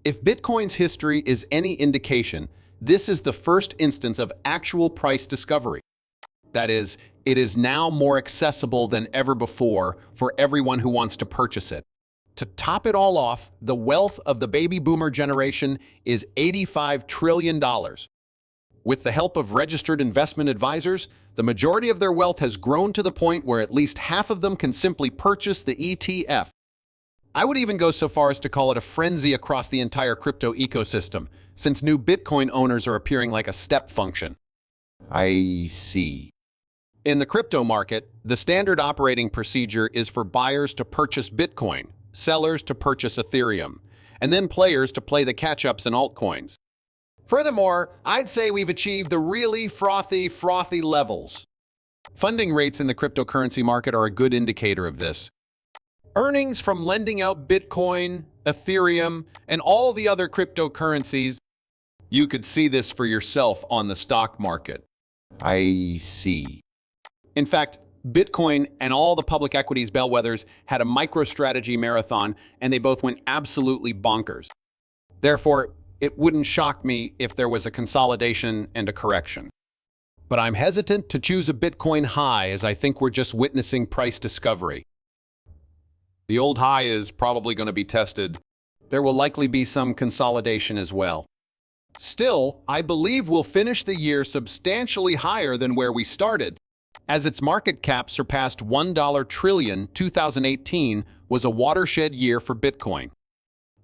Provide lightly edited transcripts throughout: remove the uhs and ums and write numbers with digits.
If Bitcoin's history is any indication, this is the first instance of actual price discovery. That is, it is now more accessible than ever before for everyone who wants to purchase it. To top it all off, the wealth of the baby boomer generation is $85 trillion. With the help of registered investment advisors, the majority of their wealth has grown to the point where at least half of them can simply purchase the ETF. I would even go so far as to call it a frenzy across the entire crypto ecosystem, since new Bitcoin owners are appearing like a step function. I see. In the crypto market, the standard operating procedure is for buyers to purchase Bitcoin, sellers to purchase Ethereum, and then players to play the catch-ups in altcoins. Furthermore, I'd say we've achieved the really frothy levels. Funding rates in the cryptocurrency market are a good indicator of this. Earnings from lending out Bitcoin, Ethereum, and all the other cryptocurrencies. You could see this for yourself on the stock market. I see. In fact, Bitcoin and all the public equities bellwethers had a MicroStrategy marathon, and they both went absolutely bonkers. Therefore, it wouldn't shock me if there was a consolidation and a correction. But I'm hesitant to choose a Bitcoin high, as I think we're just witnessing price discovery. The old high is probably going to be tested. There will likely be some consolidation as well. Still, I believe we'll finish the year substantially higher than where we started, as its market cap surpassed $1 trillion. 2018 was a watershed year for Bitcoin.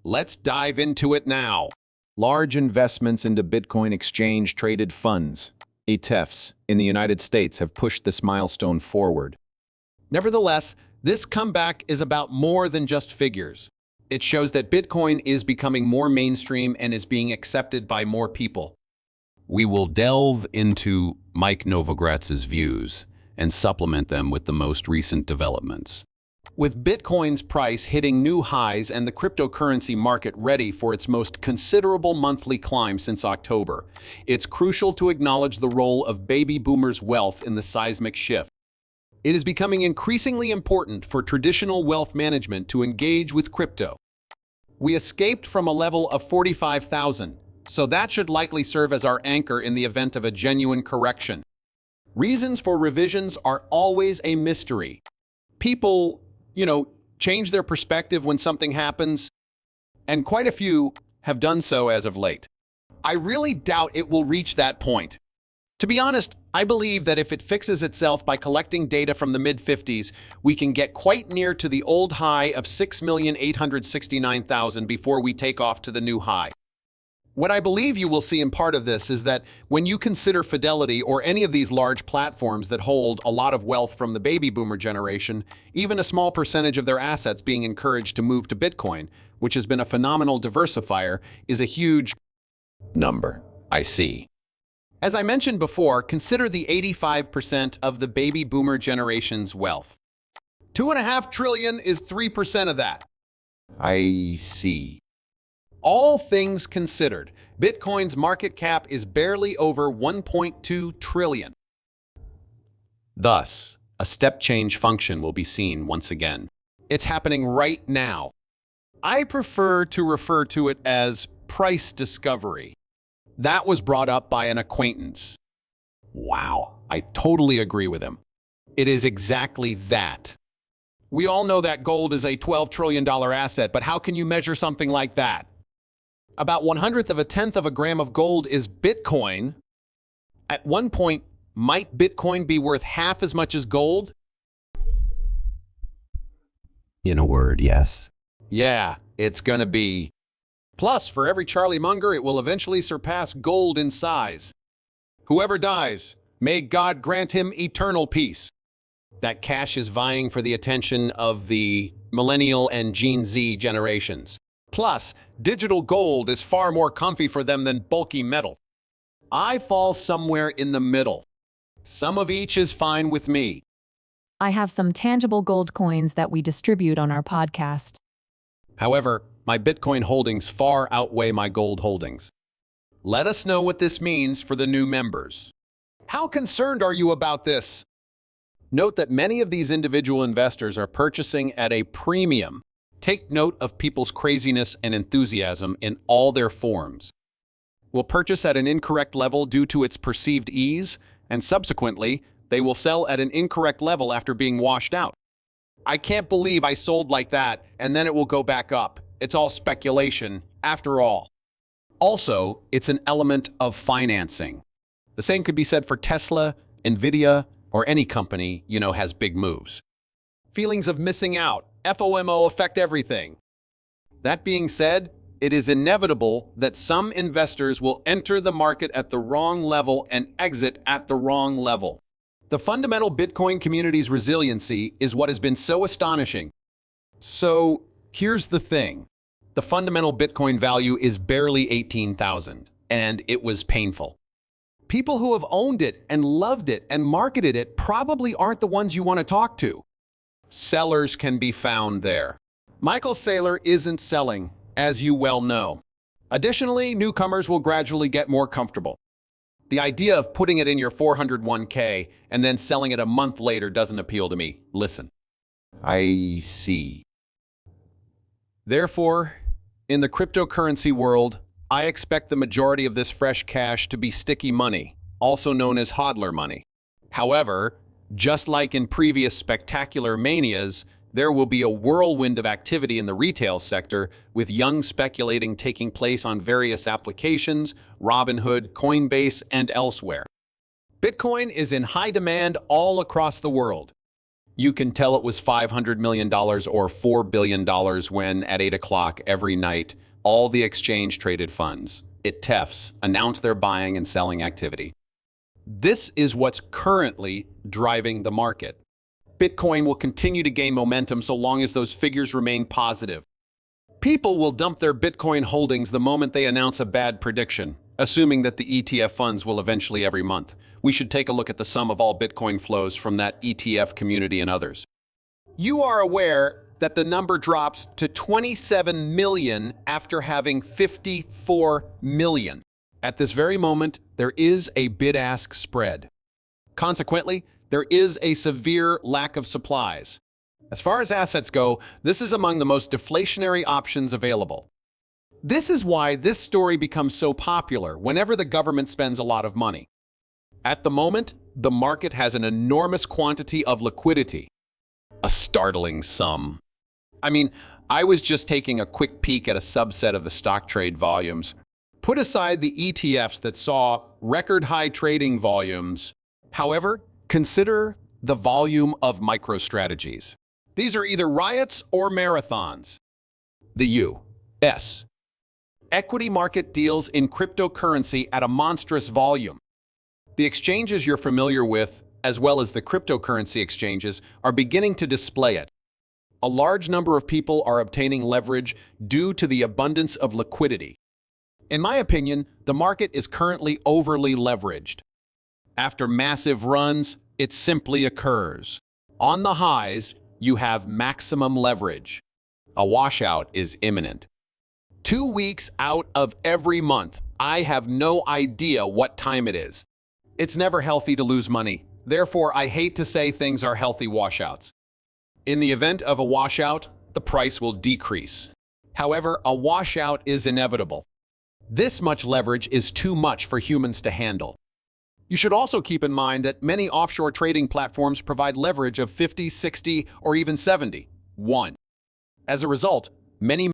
Let's dive into it now. Large investments into Bitcoin exchange-traded funds, ETFs, in the United States have pushed this milestone forward. Nevertheless, this comeback is about more than just figures. It shows that Bitcoin is becoming more mainstream and is being accepted by more people. We will delve into Mike Novogratz's views and supplement them with the most recent developments. With Bitcoin's price hitting new highs and the cryptocurrency market ready for its most considerable monthly climb since October, it's crucial to acknowledge the role of baby boomers' wealth in the seismic shift. It is becoming increasingly important for traditional wealth management to engage with crypto. We escaped from a level of 45,000, so that should likely serve as our anchor in the event of a genuine correction. Reasons for revisions are always a mystery. People, change their perspective when something happens, and quite a few have done so as of late. I really doubt it will reach that point. To be honest, I believe that if it fixes itself by collecting data from the mid-50s, we can get quite near to the old high of 6,869,000 before we take off to the new high. What I believe you will see in part of this is that when you consider Fidelity or any of these large platforms that hold a lot of wealth from the baby boomer generation, even a small percentage of their assets being encouraged to move to Bitcoin, which has been a phenomenal diversifier, is a huge number. I see. As I mentioned before, consider the 85% of the baby boomer generation's wealth. $2.5 trillion is 3% of that. I see. All things considered, Bitcoin's market cap is barely over 1.2 trillion. Thus, a step change function will be seen once again. It's happening right now. I prefer to refer to it as price discovery. That was brought up by an acquaintance. Wow, I totally agree with him. It is exactly that. We all know that gold is a $12 trillion asset, but how can you measure something like that? About 1/100th of a tenth of a gram of gold is Bitcoin. At one point, might Bitcoin be worth half as much as gold? In a word, yes. Yeah, it's gonna be. Plus, for every Charlie Munger, it will eventually surpass gold in size. Whoever dies, may God grant him eternal peace. That cash is vying for the attention of the Millennial and Gen Z generations. Plus, digital gold is far more comfy for them than bulky metal. I fall somewhere in the middle. Some of each is fine with me. I have some tangible gold coins that we distribute on our podcast. However, my Bitcoin holdings far outweigh my gold holdings. Let us know what this means for the new members. How concerned are you about this? Note that many of these individual investors are purchasing at a premium Take note of people's craziness and enthusiasm in all their forms. Will purchase at an incorrect level due to its perceived ease, and subsequently, they will sell at an incorrect level after being washed out. I can't believe I sold like that, and then it will go back up. It's all speculation, after all. Also, it's an element of financing. The same could be said for Tesla, Nvidia, or any company, has big moves. Feelings of missing out, FOMO affect everything. That being said, it is inevitable that some investors will enter the market at the wrong level and exit at the wrong level. The fundamental Bitcoin community's resiliency is what has been so astonishing. So, here's the thing. The fundamental Bitcoin value is barely 18,000, and it was painful. People who have owned it and loved it and marketed it probably aren't the ones you want to talk to. Sellers can be found there. Michael Saylor isn't selling, as you well know. Additionally, newcomers will gradually get more comfortable. The idea of putting it in your 401k and then selling it a month later doesn't appeal to me. Listen. I see. Therefore, in the cryptocurrency world, I expect the majority of this fresh cash to be sticky money, also known as hodler money. However, just like in previous spectacular manias, there will be a whirlwind of activity in the retail sector, with young speculating taking place on various applications, Robinhood, Coinbase, and elsewhere. Bitcoin is in high demand all across the world. You can tell it was $500 million or $4 billion when, at 8 o'clock every night, all the exchange-traded funds, ETFs, announce their buying and selling activity. This is what's currently driving the market. Bitcoin will continue to gain momentum so long as those figures remain positive. People will dump their Bitcoin holdings the moment they announce a bad prediction, assuming that the ETF funds will eventually every month. We should take a look at the sum of all Bitcoin flows from that ETF community and others. You are aware that the number drops to 27 million after having 54 million. At this very moment, there is a bid-ask spread. Consequently, there is a severe lack of supplies. As far as assets go, this is among the most deflationary options available. This is why this story becomes so popular whenever the government spends a lot of money. At the moment, the market has an enormous quantity of liquidity. A startling sum. I was just taking a quick peek at a subset of the stock trade volumes. Put aside the ETFs that saw record-high trading volumes. However, consider the volume of MicroStrategies. These are either riots or marathons. The U.S. equity market deals in cryptocurrency at a monstrous volume. The exchanges you're familiar with, as well as the cryptocurrency exchanges, are beginning to display it. A large number of people are obtaining leverage due to the abundance of liquidity. In my opinion, the market is currently overly leveraged. After massive runs, it simply occurs. On the highs, you have maximum leverage. A washout is imminent. 2 weeks out of every month, I have no idea what time it is. It's never healthy to lose money. Therefore, I hate to say things are healthy washouts. In the event of a washout, the price will decrease. However, a washout is inevitable. This much leverage is too much for humans to handle. You should also keep in mind that many offshore trading platforms provide leverage of 50, 60, or even 70. 1. As a result, many